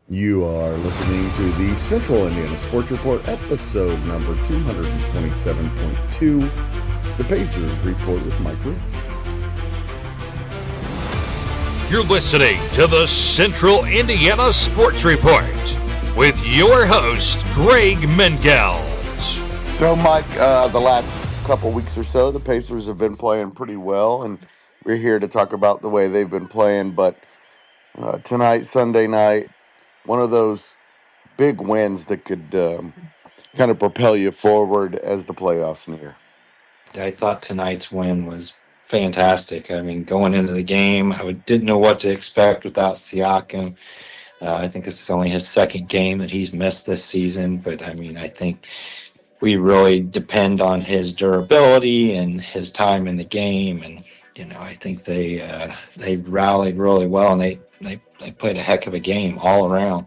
You are listening to the Central Indiana Sports Report, episode number 227.2, the Pacers Report with Mike Rich. You're listening to the Central Indiana Sports Report with your host, Greg Mengelt. So, Mike, the last couple weeks or so, the Pacers have been playing pretty well, and we're here to talk about the way they've been playing. But tonight, Sunday night, one of those big wins that could kind of propel you forward as the playoffs near. I thought tonight's win was fantastic. I mean, going into the game, didn't know what to expect without Siakam. I think this is only his second game that he's missed this season, but I mean, I think we really depend on his durability and his time in the game, and I think they rallied really well, and they played a heck of a game all around.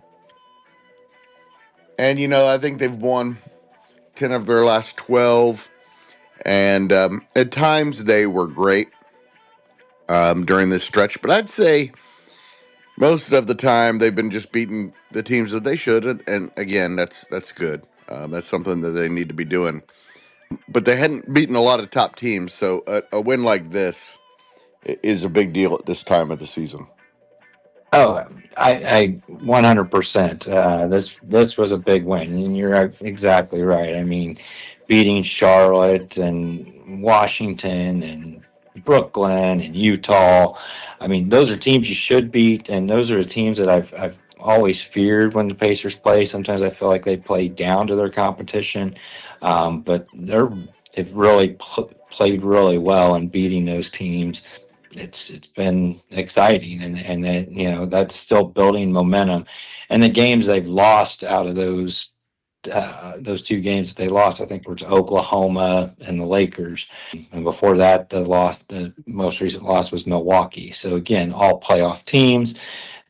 And I think they've won 10 of their last 12, and at times they were great during this stretch, but I'd say most of the time they've been just beating the teams that they should, and again, that's good. That's something that they need to be doing. But they hadn't beaten a lot of top teams, so a win like this is a big deal at this time of the season. Oh, I 100%. This was a big win, and you're exactly right. I mean, beating Charlotte and Washington and Brooklyn and Utah. I mean, those are teams you should beat, and those are the teams that I've always feared when the Pacers play. Sometimes I feel like they play down to their competition, but they've really played really well in beating those teams. It's been exciting, and that that's still building momentum. And the games they've lost out of those two games that they lost, I think, were to Oklahoma and the Lakers. And before that, the most recent loss was Milwaukee. So again, all playoff teams,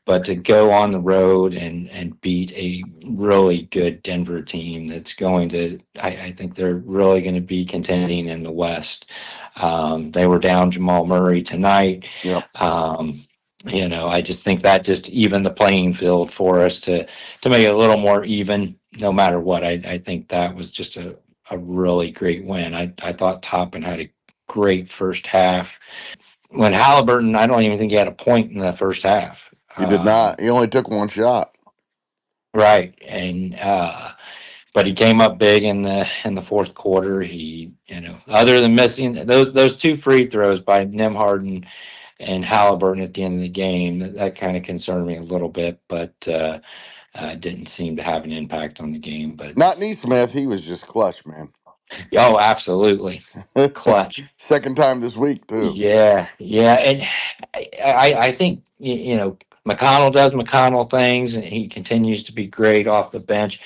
but to go on the road and beat a really good Denver team that's going to, I think they're really going to be contending in the West. They were down Jamal Murray tonight. Yep. I just think that just evened the playing field for us to make it a little more even, no matter what. I think that was just a really great win. I thought Toppin had a great first half. When Halliburton, I don't even think he had a point in the first half. He did not. He only took one shot. Right, and but he came up big in the fourth quarter. He, other than missing those two free throws by Nembhard and Halliburton at the end of the game, that kind of concerned me a little bit, but didn't seem to have an impact on the game. But not Neesmith. He was just clutch, man. Oh, absolutely, clutch. Second time this week too. Yeah, and I think McConnell does McConnell things, and he continues to be great off the bench.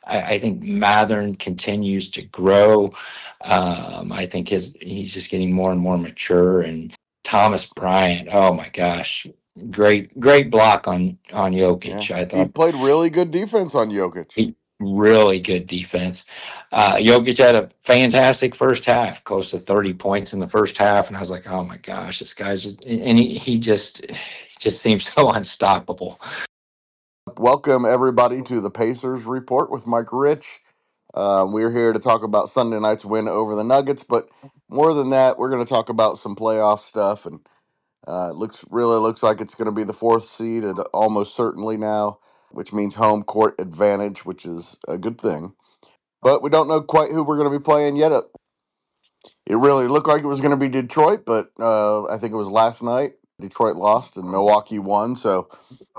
I think Mathern continues to grow. I think he's just getting more and more mature. And Thomas Bryant, oh my gosh, great block on Jokic. Yeah. I thought he played really good defense on Jokic. Really good defense. Jokic had a fantastic first half, close to 30 points in the first half, and I was like, oh my gosh, this guy's just, and he just seems so unstoppable. Welcome everybody to the Pacers Report with Mike Rich. We're here to talk about Sunday night's win over the Nuggets, but more than that, we're going to talk about some playoff stuff, and it looks like it's going to be the fourth seed, almost certainly now, which means home court advantage, which is a good thing. But we don't know quite who we're going to be playing yet. It really looked like it was going to be Detroit, but I think it was last night. Detroit lost and Milwaukee won, so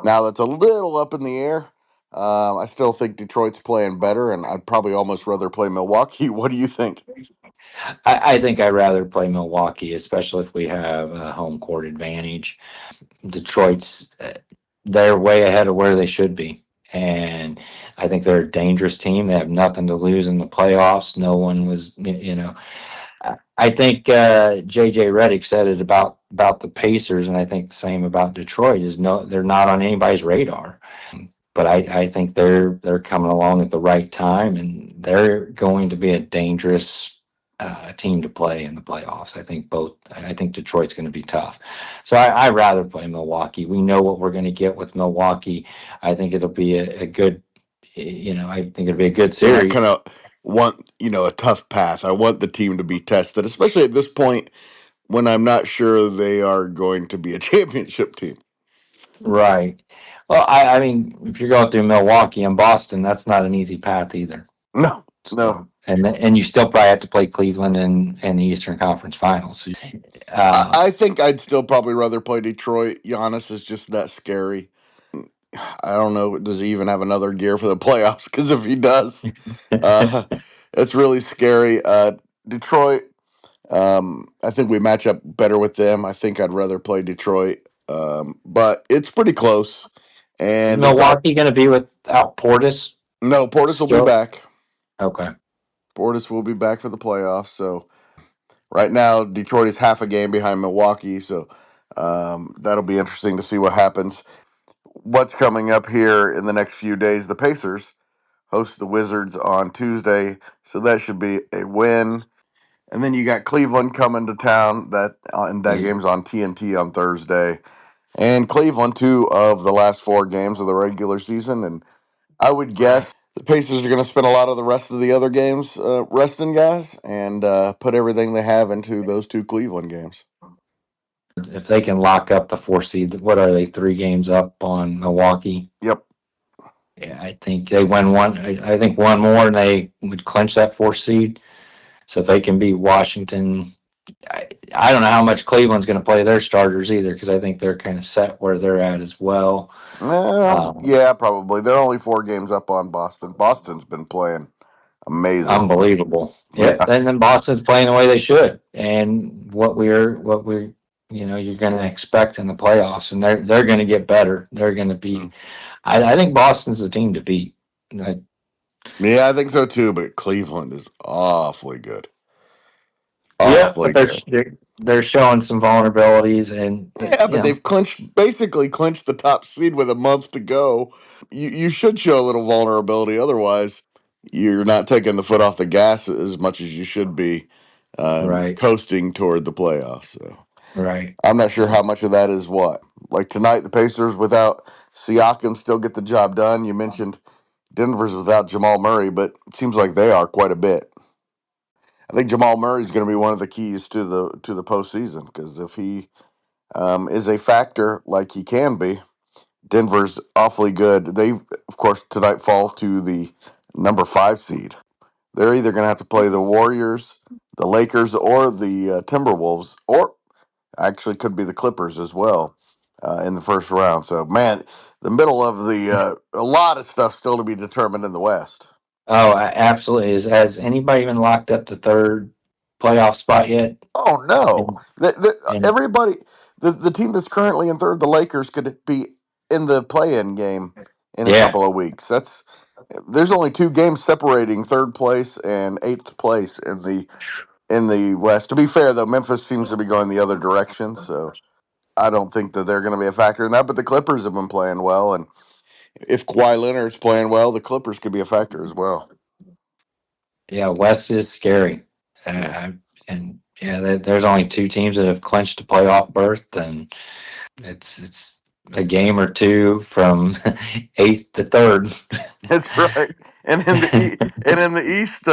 now that's a little up in the air. I still think Detroit's playing better, and I'd probably almost rather play Milwaukee. What do you think? I think I'd rather play Milwaukee, especially if we have a home court advantage. Detroit's they're way ahead of where they should be, and I think they're a dangerous team. They have nothing to lose in the playoffs. No one was, I think JJ Redick said it about the Pacers, and I think the same about Detroit. They're not on anybody's radar. But I think they're coming along at the right time, and they're going to be a dangerous team to play in the playoffs. I think Detroit's going to be tough. So I rather play Milwaukee. We know what we're going to get with Milwaukee. I think it'll be a good, I think it'll be a good And I series. kind of want, a tough path. I want the team to be tested, especially at this point when I'm not sure they are going to be a championship team. Right. Well, I mean, if you're going through Milwaukee and Boston, that's not an easy path either. No, no. So, and you still probably have to play Cleveland in the Eastern Conference Finals. I think I'd still probably rather play Detroit. Giannis is just that scary. I don't know. Does he even have another gear for the playoffs? Because if he does, uh, it's really scary. Detroit, I think we match up better with them. I think I'd rather play Detroit, but it's pretty close. Is And it's all Milwaukee going to be without Portis no. Portis will be still? back. Okay. Portis will be back for the playoffs. So right now, Detroit is half a game behind Milwaukee. So that'll be interesting to see what happens. What's coming up here in the next few days? The Pacers host the Wizards on Tuesday, so that should be a win. And then you got Cleveland coming to town. And that Yeah. game's on TNT on Thursday. And Cleveland, two of the last four games of the regular season. And I would guess the Pacers are going to spend a lot of the rest of the other games resting guys and put everything they have into those two Cleveland games. If they can lock up the 4 seed, what are they, 3 games up on Milwaukee? Yep. Yeah, I think they win one. I think one more and they would clinch that 4 seed. So if they can beat Washington, I don't know how much Cleveland's going to play their starters either because I think they're kind of set where they're at as well. Yeah, probably. They're only 4 games up on Boston. Boston's been playing amazing. Unbelievable. Yeah, Yeah. and then Boston's playing the way they should, and what we're you're going to expect in the playoffs, and they're going to get better. They're going to be. I think Boston's the team to beat. Yeah, I think so too, but Cleveland is awfully good. Yeah, Awfully but good. they're showing some vulnerabilities, and Yeah, but they've basically clinched the top seed with a month to go. You should show a little vulnerability, otherwise you're not taking the foot off the gas as much as you should be, right, coasting toward the playoffs. So right. I'm not sure how much of that is what. Like tonight, the Pacers without Siakam still get the job done. You mentioned Denver's without Jamal Murray, but it seems like they are quite a bit. I think Jamal Murray is going to be one of the keys to the postseason because if he is a factor like he can be, Denver's awfully good. They, of course, tonight falls to the number 5 seed. They're either going to have to play the Warriors, the Lakers, or the Timberwolves, or actually could be the Clippers as well in the first round. So, man, the middle of a lot of stuff still to be determined in the West. Oh, absolutely. Has anybody even locked up the third playoff spot yet? Oh no! And, and Everybody, the team that's currently in third, the Lakers, could be in the play-in game in a yeah, couple of weeks. There's only 2 games separating third place and eighth place in the West. To be fair, though, Memphis seems to be going the other direction, so I don't think that they're going to be a factor in that. But the Clippers have been playing well, and if Kawhi Leonard's playing well, the Clippers could be a factor as well. yeah, West is scary. Yeah. And yeah, there's only 2 teams that have clinched a playoff berth, and it's a game or two from eighth to third. That's right. And in the East,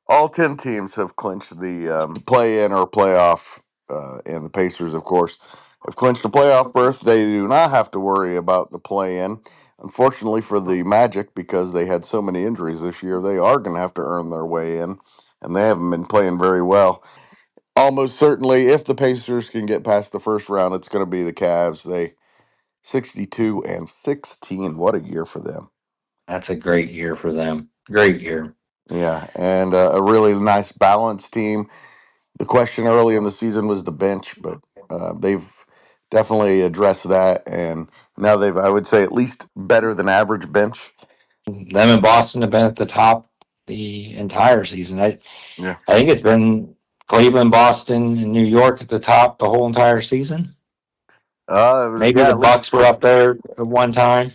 all 10 teams have clinched the play-in or playoff, and the Pacers, of course, have clinched a playoff berth. They do not have to worry about the play-in. Unfortunately for the Magic, because they had so many injuries this year, they are going to have to earn their way in, and they haven't been playing very well. Almost certainly, if the Pacers can get past the first round, it's going to be the Cavs. They 62-16. What a year for them. That's a great year for them. Great year. Yeah, and a really nice balanced team. The question early in the season was the bench, but they've definitely addressed that, and now they've, I would say, at least better than average bench. Them and Boston have been at the top the entire season. Yeah, I think it's been Cleveland, Boston, and New York at the top the whole entire season. Maybe yeah, the at least Bucks were for up there at one time.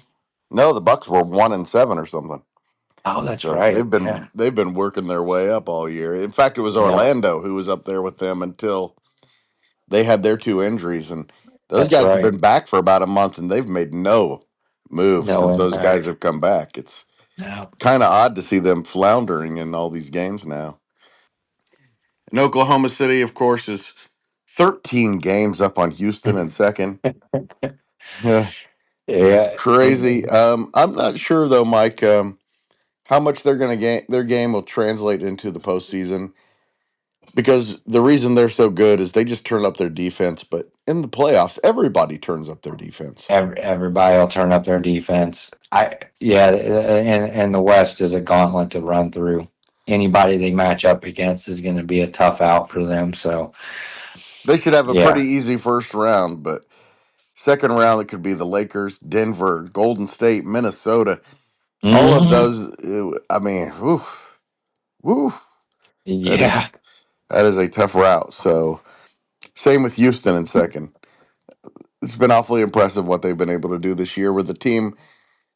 no, the Bucks were 1-7 or something. Oh, that's So right. Yeah. they've been working their way up all year. In fact, it was Yeah. Orlando who was up there with them until they had their two injuries, and those That's guys have right. been back for about a month, and they've made no move No since those guys impact. have come back. It's No. kind of odd to see them floundering in all these games now. And Oklahoma City, of course, is 13 games up on Houston in second. Yeah. Crazy. I'm not sure though, Mike, how much they're going to gain. Their game will translate into the postseason because the reason they're so good is they just turn up their defense. But in the playoffs, everybody turns up their defense. Everybody will turn up their defense. Yeah, and the West is a gauntlet to run through. Anybody they match up against is going to be a tough out for them. So, They should have a pretty yeah. easy first round, but second round it could be the Lakers, Denver, Golden State, Minnesota. All of Hmm. those. I mean, woof, woof. That is Yeah. that is a tough route. So same with Houston in second. It's been awfully impressive what they've been able to do this year with the team.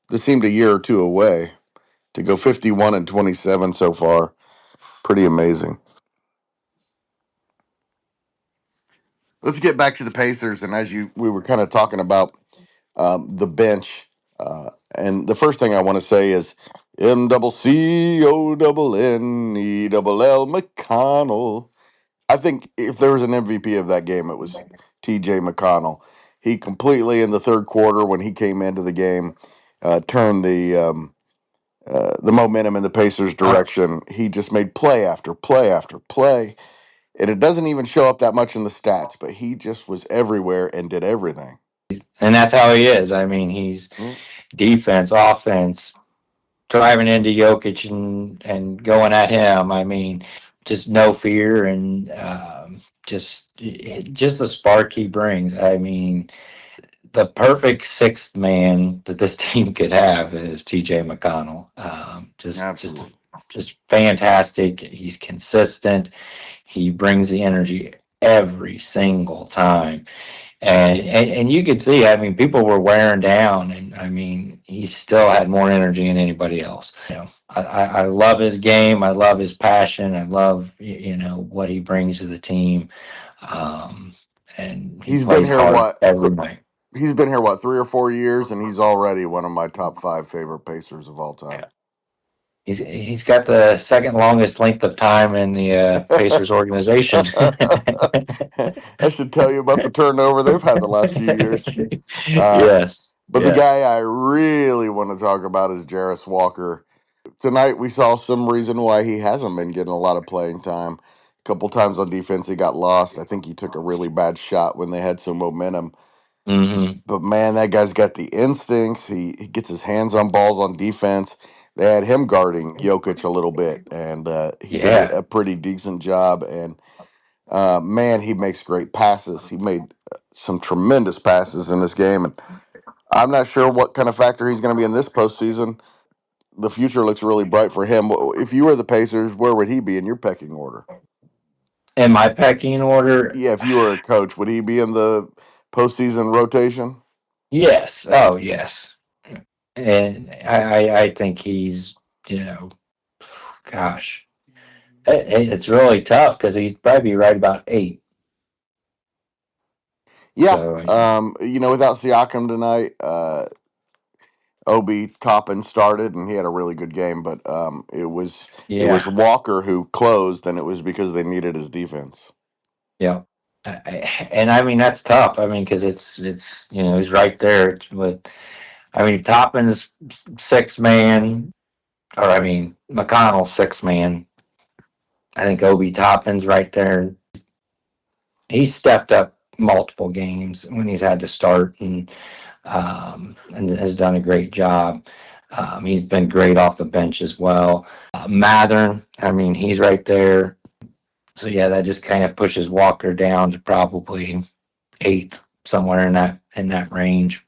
This seemed a year or two away to go 51-27 so far. Pretty amazing. Let's get back to the Pacers, and as we were kind of talking about the bench, and the first thing I want to say is MCCONNELL McConnell. I think if there was an MVP of that game, it was T.J. McConnell. He completely in the third quarter when he came into the game turned the momentum in the Pacers' direction. He just made play after play after play. And it doesn't even show up that much in the stats, but he just was everywhere and did everything. And that's how he is. I mean, he's Mm. defense, offense, driving into Jokic and going at him. I mean, just no fear and just the spark he brings. I mean, the perfect sixth man that this team could have is T.J. McConnell. Absolutely. Just fantastic. He's consistent. He brings the energy every single time. And you could see, I mean, people were wearing down, and I mean, he still had more energy than anybody else. I love his game. I love his passion. I love what he brings to the team, and he He's been plays here hard what? every night. He's been here what, 3 or 4 years, and he's already one of my top five favorite Pacers of all time. Yeah. He's got the second longest length of time in the Pacers organization. That should tell you about the turnover they've had the last few years. Uh, Yes, but the guy yes. I really want to talk about is Jarace Walker. Tonight we saw some reason why he hasn't been getting a lot of playing time. A couple times on defense he got lost. I think he took a really bad shot when they had some momentum. Hmm. But man, that guy's got the instincts. He gets his hands on balls on defense. They had him guarding Jokic a little bit, and he did Yeah. a pretty decent job. And man, he makes great passes. He made some tremendous passes in this game, and I'm not sure what kind of factor he's going to be in this postseason. The future looks really bright for him. If you were the Pacers, where would he be in your pecking order? In my pecking order, Yeah, if you were a coach, would he be in the postseason rotation? yes. Oh, yes. And I think he's, you know, gosh, it's really tough because he'd probably be right about 8. Yeah. So, Without Siakam tonight, Obi Toppin started and he had a really good game, but it was yeah, Walker who closed, and it was because they needed his defense. yeah. And I mean, that's tough. I mean, because he's right there with, I mean, Toppin's six man, or I mean, McConnell's six man. I think Obi Toppin's right there. He's stepped up multiple games when he's had to start and has done a great job. He's been great off the bench as well. Mathern, I mean, he's right there. So yeah, that just kind of pushes Walker down to probably 8th, somewhere in that range.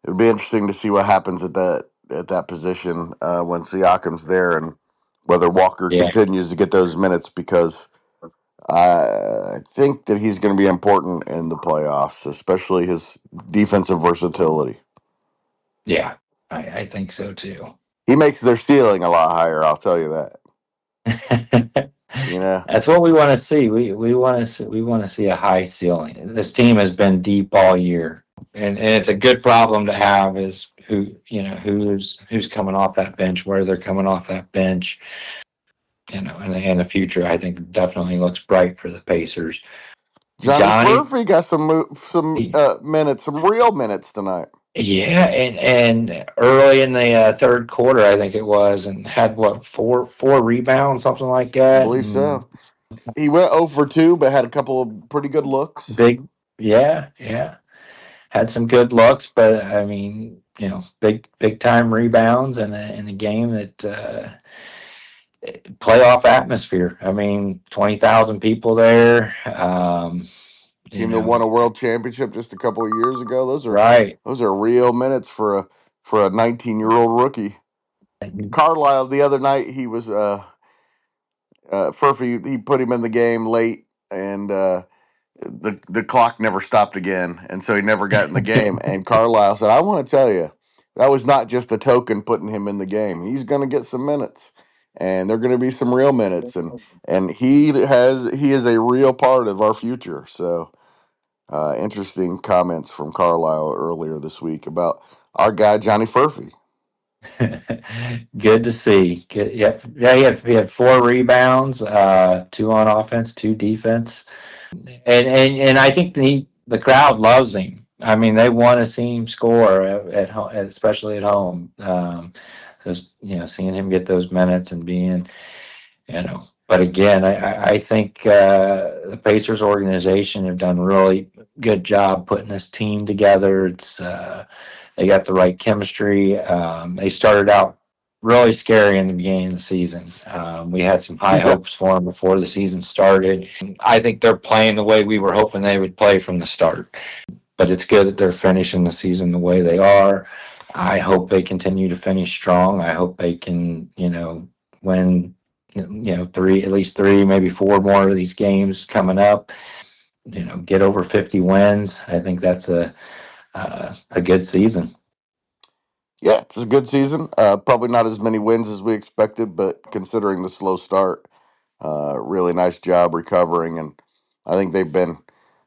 It'd be interesting to see what happens at that position when Siakam's there, and whether Walker Yeah, continues to get those minutes, because I think that he's going to be important in the playoffs, especially his defensive versatility. yeah, I think so too. He makes their ceiling a lot higher. I'll tell you that. You know, That's what we want to see. We want to see a high ceiling. This team has been deep all year, and it's a good problem to have. Is who's coming off that bench, where they're coming off that bench. In the future, I think definitely looks bright for the Pacers. Johnny Johnny, Perfey got some minutes, some real minutes tonight. yeah, and early in the third quarter, I think it was, and had what four rebounds, something like I that, believe and so. He went 0 for 2, but had a couple of pretty good looks. big, yeah, had some good looks, but I mean, big time rebounds in a game that playoff atmosphere. I mean, 20,000 people there. Team that won a world championship just a couple of years ago. Right. Those are real minutes for a 19-year-old rookie. Carlisle the other night, he was Furphy. He put him in the game late, and the clock never stopped again, and so he never got in the game. And Carlisle said, "I want to tell you, that was not just a token putting him in the game. He's going to get some minutes, and they're going to be some real minutes, and he is a real part of our future." So, interesting comments from Carlisle earlier this week about our guy Johnny Furphy. Good to see. Good, yeah. He had four rebounds, two on offense, two defense, and I think the crowd loves him. I mean, they want to see him score at home, especially at home. Just seeing him get those minutes and being, But again, I think the Pacers organization have done a really good job putting this team together. It's they got the right chemistry. They started out really scary in the beginning of the season. We had some high Yeah. hopes for them before the season started. I think they're playing the way we were hoping they would play from the start. But it's good that they're finishing the season the way they are. I hope they continue to finish strong. I hope they can, win, at least three, maybe four more of these games coming up. Get over 50 wins. I think that's a good season. Yeah, it's a good season. Probably not as many wins as we expected, but considering the slow start, really nice job recovering. And I think they've been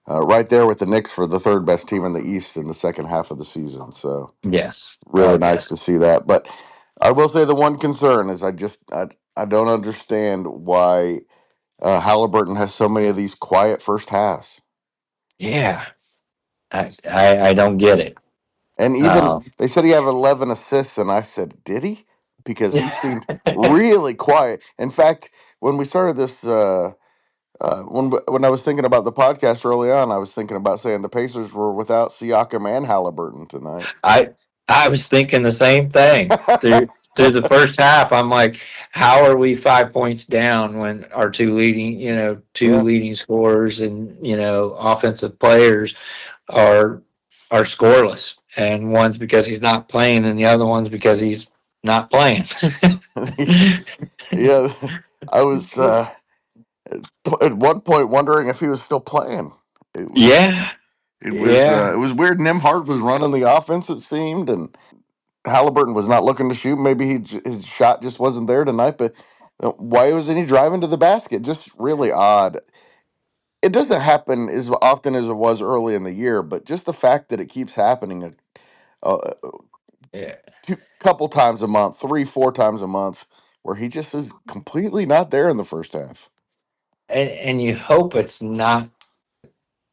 right there with the Knicks for the third best team in the East in the second half of the season. So Yes. really Oh, nice to see that. But I will say the one concern is I don't understand why Halliburton has so many of these quiet first halves. yeah. I don't get it. And even they said he had 11 assists, and I said, did he? Because he seemed really quiet. In fact, when we started this, when I was thinking about the podcast early on, I was thinking about saying the Pacers were without Siakam and Halliburton tonight. I was thinking the same thing through the first half. I'm like, how are we 5 points down when our two Yeah. leading scorers and offensive players are scoreless, and one's because he's not playing, and the other one's because he's not playing. Yeah, I was at one point wondering if he was still playing. It was Yeah, it was weird. Nimhart was running the offense, it seemed, and Halliburton was not looking to shoot. Maybe his shot just wasn't there tonight. But why wasn't he driving to the basket? Just really odd. It doesn't happen as often as it was early in the year, but just the fact that it keeps happening a yeah. couple times a month, 3-4 times a month, where he just is completely not there in the first half. And you hope it's not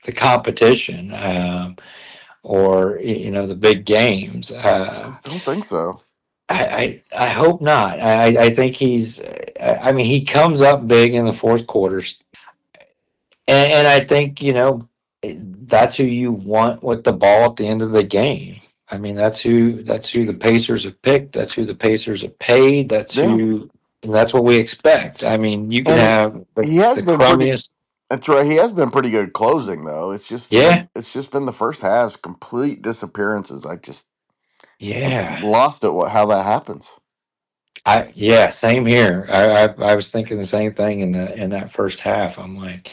the competition, or the big games. I don't think so. I hope not. I think he's. I mean, he comes up big in the fourth quarters, and I think that's who you want with the ball at the end of the game. I mean, that's who the Pacers have picked. That's who the Pacers have paid. Yeah. And that's what we expect. I mean, you can And have he has the been pretty. crummiest. That's right. He has been pretty good closing, though. Yeah, It's just been the first half's complete disappearances. I'm yeah. lost at how that happens. Same here. I was thinking the same thing in that first half. I'm like,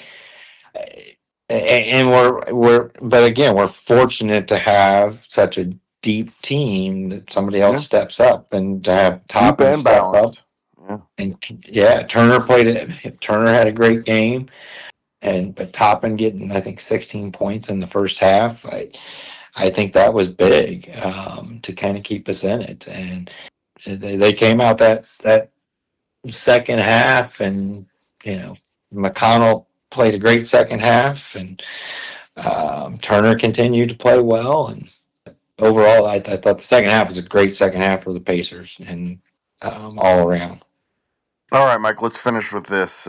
and but again, we're fortunate to have such a deep team that somebody else Yeah, steps up, and to have deep Toppin and step up. balanced. Yeah, And yeah, Turner had a great game, but Toppin getting, I think, 16 points in the first half. I think that was big, to kind of keep us in it. And they came out that second half, and McConnell played a great second half, and Turner continued to play well. And overall, I thought the second half was a great second half for the Pacers, and all around. all right, Mike, let's finish with this.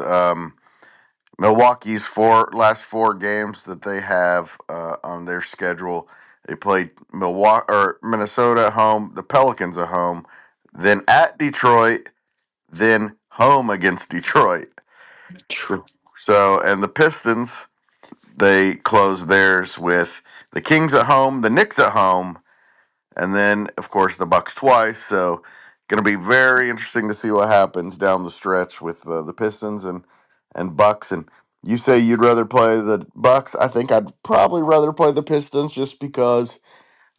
Milwaukee's last four games that they have on their schedule. They played Milwaukee or Minnesota at home, the Pelicans at home, then at Detroit, then home against Detroit. True. So, and the Pistons, they close theirs with the Kings at home, the Knicks at home, and then of course the Bucks twice. So, going to be very interesting to see what happens down the stretch with the Pistons and Bucks. And you say you'd rather play the Bucks. I think I'd probably rather play the Pistons just because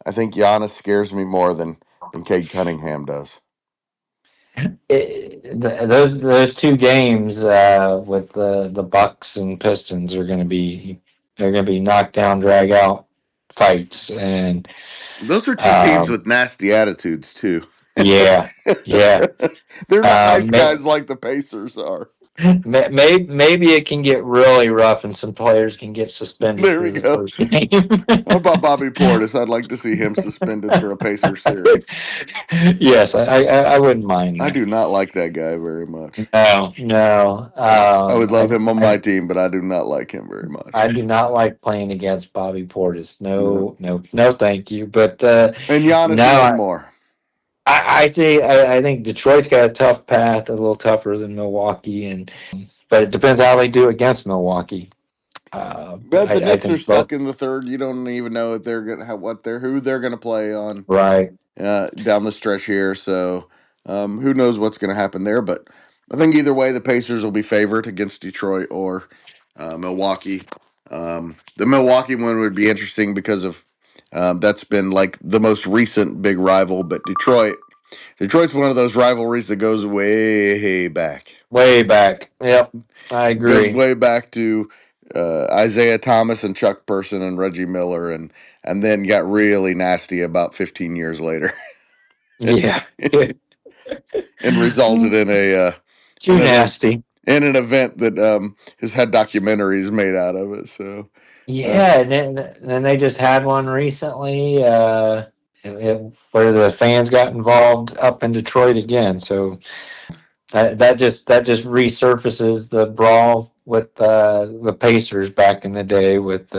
I think Giannis scares me more than Cade Cunningham does. Those two games with the Bucks and Pistons they're going to be knockdown, drag out fights. And Those are two teams um, with nasty attitudes too. yeah, yeah. They're not nice May, guys like the Pacers are. maybe it can get really rough, and some players can get suspended There we for the go. first game. How about Bobby Portis? I'd like to see him suspended for a Pacers series. Yes, I wouldn't mind I that. do not like that guy very much. No, no. I would love him on my team, but I do not like him very much. I do not like playing against Bobby Portis. No. No, no, no, thank you. But And Giannis no, even more. I think Detroit's got a tough path, a little tougher than Milwaukee, but it depends how they do against Milwaukee. But the I Knicks are think both. stuck in the third. You don't even know if they're gonna have who they're gonna play on Right. down the stretch here. So who knows what's gonna happen there? But I think either way, the Pacers will be favored against Detroit or Milwaukee. The Milwaukee one would be interesting because of that's been like the most recent big rival. But Detroit's one of those rivalries that goes way back. Way back. Yep, I Goes agree. way back to Isaiah Thomas and Chuck Person and Reggie Miller, and then got really nasty about 15 years later, Yeah. and resulted in Too an nasty. in an event that has had documentaries made out of it. So Yeah, and then they just had one recently, where the fans got involved up in Detroit again. So that just resurfaces the brawl with the Pacers back in the day. With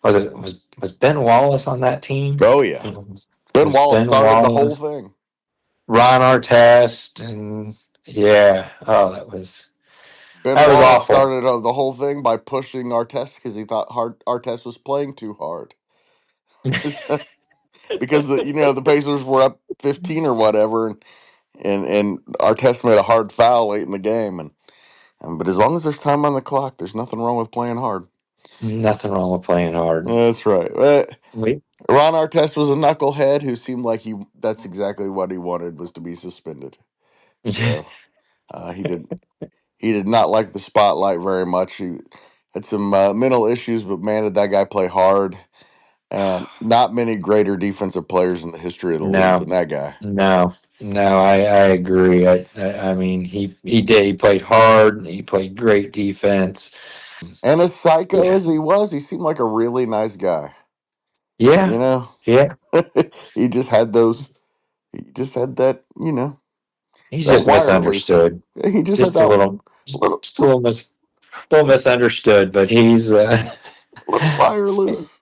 was Ben Wallace on that team? oh yeah, Ben Was Wallace Ben started the whole Wallace, thing. Ron Artest, and yeah, oh, that was Ben that was Wallace awful. started the whole thing by pushing Artest because he thought Artest was playing too hard. Because the Pacers were up 15 or whatever, and Artest made a hard foul late in the game, but as long as there's time on the clock, there's nothing wrong with playing hard. Nothing wrong with playing hard. That's right. We Ron Artest was a knucklehead who seemed like that's exactly what he wanted, was to be suspended. So he did not like the spotlight very much. He had some mental issues, but man, did that guy play hard. And not many greater defensive players in the history of the league no, than that guy. no, I agree. I mean, he did. He played hard. He played great defense. And as psycho Yeah, as he was, he seemed like a really nice guy. You yeah, know, yeah. he just had those. He just had that. He's That just wire loose. misunderstood. He just had Just a that little, little just a little misunderstood. But he's little wire loose.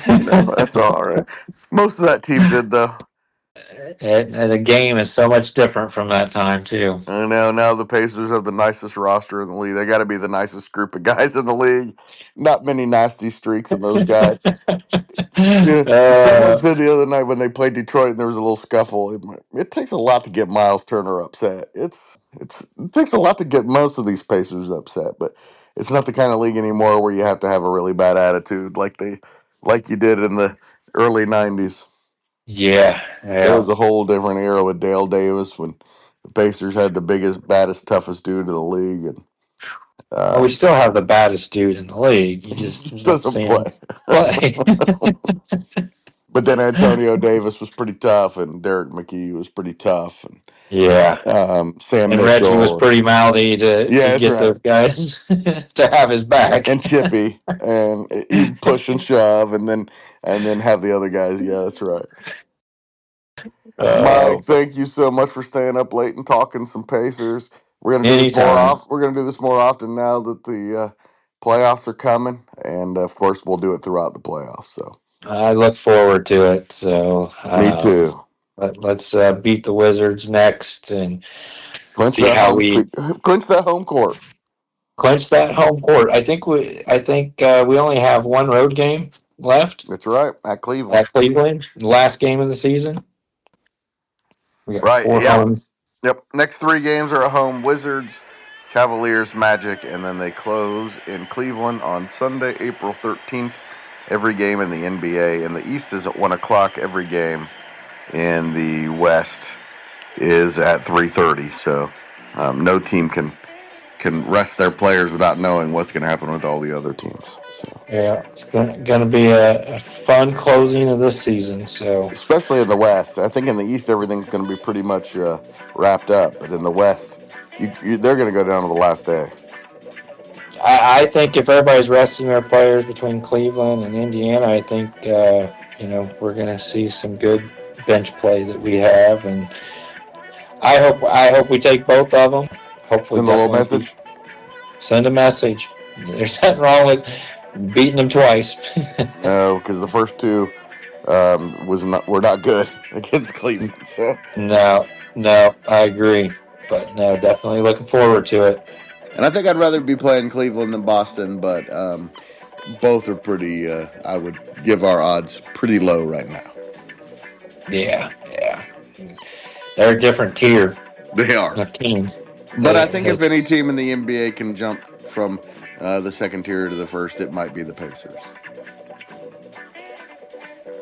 That's all right. Most of that team did though. and the game is so much different from that time too. I know now the Pacers have the nicest roster in the league. They got to be the nicest group of guys in the league. Not many nasty streaks in those guys. Yeah, someone uh, said the other night when they played Detroit and there was a little scuffle. It takes a lot to get Miles Turner upset. It takes a lot to get most of these Pacers upset, but it's not the kind of league anymore where you have to have a really bad attitude like you did in the early '90s. Yeah, It yeah. was a whole different era with Dale Davis when the Pacers had the biggest, baddest, toughest dude in the league, and Well, we um, still have the baddest dude in the league. You he just just don't doesn't see play. him play. But then Antonio Davis was pretty tough, and Derek McKee was pretty tough, and Yeah. Sam And Reggie was Mitchell, and pretty mouthy to yeah, that's get right, those guys to have his back. and Chippy, and he push and shove, and then have the other guys. Yeah, that's right. Mike, Oh, thank you so much for staying up late and talking some Pacers. We're gonna do this more anytime. off. We're gonna do this more often now that the playoffs are coming, and of course we'll do it throughout the playoffs. So I look forward to it. So me too. let's beat the Wizards next and Clinch see that how home. we Clinch that home court. clinch that home court. I think we only have one road game left That's right at Cleveland. at Cleveland. The last game of the season. We got Right. four Yeah. homes. Yep. Next three games are at home: Wizards, Cavaliers, Magic, and then they close in Cleveland on Sunday, April 13th. Every game in the NBA in the East is at 1 o'clock. Every game in the West is at 3:30. So no team can rest their players without knowing what's going to happen with all the other teams. So Yeah, it's gonna be a fun closing of this season. So especially in the West, I think in the East everything's going to be pretty much wrapped up, but in the West, they're going to go down to the last day. I think if everybody's resting their players between Cleveland and Indiana, I think we're gonna see some good bench play that we have, and I hope we take both of them. Hopefully, Send a little definitely message. send a message. There's nothing wrong with beating them twice. No, because the first two were not good against Cleveland. So, No, no, I agree, but no, definitely looking forward to it. and I think I'd rather be playing Cleveland than Boston, but both are pretty. I would give our odds pretty low right now. Yeah, yeah, they're a different tier They are, of team. but I think if any It's team in the NBA can jump from the second tier to the first, it might be the Pacers.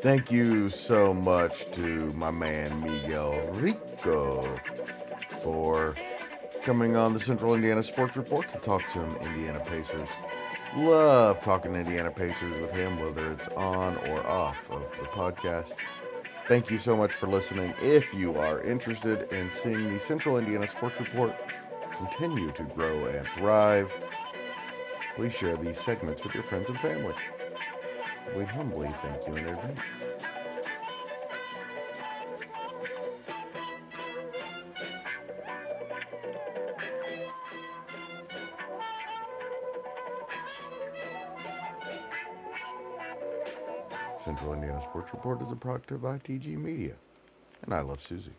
Thank you so much to my man Miguel Rico for coming on the Central Indiana Sports Report to talk some Indiana Pacers. Love talking Indiana Pacers with him, whether it's on or off of the podcast. Thank you so much for listening. If you are interested in seeing the Central Indiana Sports Report continue to grow and thrive, please share these segments with your friends and family. We humbly thank you in advance. Central Indiana Sports Report is a product of ITG Media, and I love Susie.